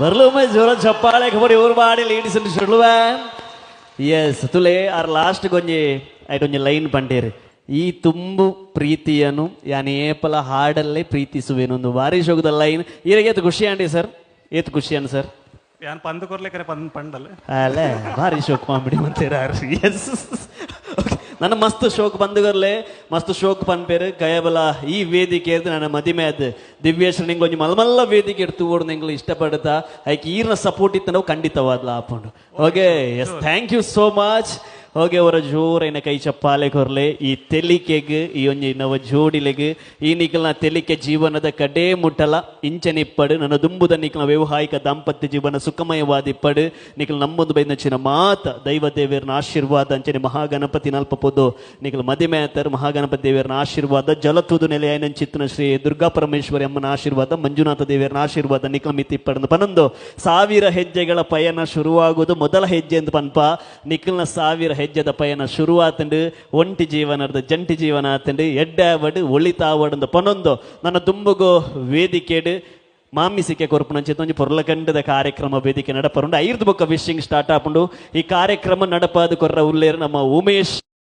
ಬರ್ಲೊಮ್ಮೆ ಜೋರ ಚಪ್ಪಾಳೆ ಖಬರಿ ಊರು ಮಾಡಿ ಲೀಡಿಸ್ ಅಂತ ಸುಳ್ಳುವ ಎಸ್ ತುಲೆ ಆರ್ ಲಾಸ್ಟ್ ಗೊಂಜಿ ಐಟೊಂಜಿ ಲೈನ್ ಪಂಡೇರಿ ಈ ತುಂಬು ಪ್ರೀತಿಯನ್ನು ಯಾನಿ ಏಪಲ ಹಾಡಲ್ಲೇ ಪ್ರೀತಿಸುವೇನೊಂದು ಭಾರಿ ಶೋಕದ ಲೈನ್ ಈರಿಗೆ ಏತ್ ಖುಷಿ ಅಂಡಿ ಸರ್ ಏತ್ ಖುಷಿ ಅನ್ ಸರ್ ಯಾನ್ ಪಂದ್ ಕೊರ್ಲಿಕ್ಕೆ ಪಂಡಲ್ಲ ಅಲ್ಲೇ ಭಾರಿ ಶೋಕ್ ಮಾಡ್ಬಿಡಿ ಅಂತೀರ ಎಸ್ ನನ್ನ ಮಸ್ತ್ ಶೋಕ್ ಬಂದುಗರ್ಲೆ ಮಸ್ತ್ ಶೋಕ್ ಪನ್ಪೇರು ಕಯಬಲ ಈ ವೇದಿಕೆ ನನ್ನ ಮದಿಮೆ ಅದು ದಿವ್ಯೇಶ್ವರ ನಿಂಗೆ ಒಂಜಿ ಮಲ್ಮಲ್ಲ ವೇದಿಕೆ ಎಡ್ತು ಓಡು ನಿಂಗೆ ಇಷ್ಟಪಡ್ತಾ ಐಕ್ ಈರ್ನ ಸಪೋರ್ಟ್ ಇತ್ತು ನಾವು ಖಂಡಿತವಾದ್ಲ ಆಪುಂಡು okay yes thank you so much ಹೋಗಿ ಅವರ ಜೋರೈನ ಕೈ ಚಪ್ಪಾಲೆ ಕೊರ್ಲೆ ಈ ತೆಲಿಕೆಗೆ ಈ ಒಂಜಿ ನವ ಜೋಡಿಲೆಗೆ ಈ ನಿಖಲ್ನ ತೆಲಿಕೆ ಜೀವನದ ಕಡೇ ಮುಟ್ಟಲ ಇಂಚನಿಪ್ಪಡು ನನ್ನ ದುಂಬುದ ನಿಖಲ್ನ ವ್ಯವಹಾರಿಕ ದಾಂಪತ್ಯ ಜೀವನ ಸುಖಮಯವಾದಿಪ್ಪಡು ನಿಖಲ್ ನಮ್ಮೊಂದು ಬೈದಚ್ಚಿನ ಮಾತ ದೈವ ದೇವರನ ಆಶೀರ್ವಾದ ಅಂಚನೆ ಮಹಾಗಣಪತಿ ನಲ್ಪಪೋದು ನಿಖಲ್ ಮದಿಮೆ ಆತರ ಮಹಾಗಣಪತಿ ದೇವರನ ಆಶೀರ್ವಾದ ಜಲತುದು ನೆಲೆ ಚಿತ್ತನ ಶ್ರೀ ದುರ್ಗಾ ಪರಮೇಶ್ವರಿ ಅಮ್ಮನ ಆಶೀರ್ವಾದ ಮಂಜುನಾಥ ದೇವರನ ಆಶೀರ್ವಾದ ನಿಖಲ್ ಮಿತಿಪ್ಪಡು ಪನೊಂದು 1000 ಹೆಜ್ಜೆಗಳ ಪಯಣ ಶುರುವಾಗುವುದು ಮೊದಲ ಹೆಜ್ಜೆ ಅಂತ ಪನ್ಪ ನಿಖಲ್ನ 1000 ಹೆಜ್ಜೆದ ಪಯಣ ಶುರುವಾತಂಡು ಒಂಟಿ ಜೀವನದ ಜಂಟಿ ಜೀವನ ಆತಂಡು ಎಡ್ಡಾವಡು ಒಳಿತಾವಡು ಪನೊಂದು ನನ್ನ ತುಂಬುಗೋ ವೇದಿಕೆಡು ಮಾಮಿಸಿಕೆ ಕೊರ್ಪುನಂಚಿತ ಒಂಜಿ ಪೊರ್ಲಕಂಡದ ಕಾರ್ಯಕ್ರಮ ವೇದಿಕೆ ನಡಪರುಂಡು 5 ಬೊಕ್ಕ ವಿಶಿಂಗ್ ಸ್ಟಾರ್ಟ್ ಆಪುಂಡು ಈ ಕಾರ್ಯಕ್ರಮ ನಡಪಾದು ಕೊರ್ರ ಉಲ್ಲೇರು ನಮ್ಮ ಉಮೇಶ್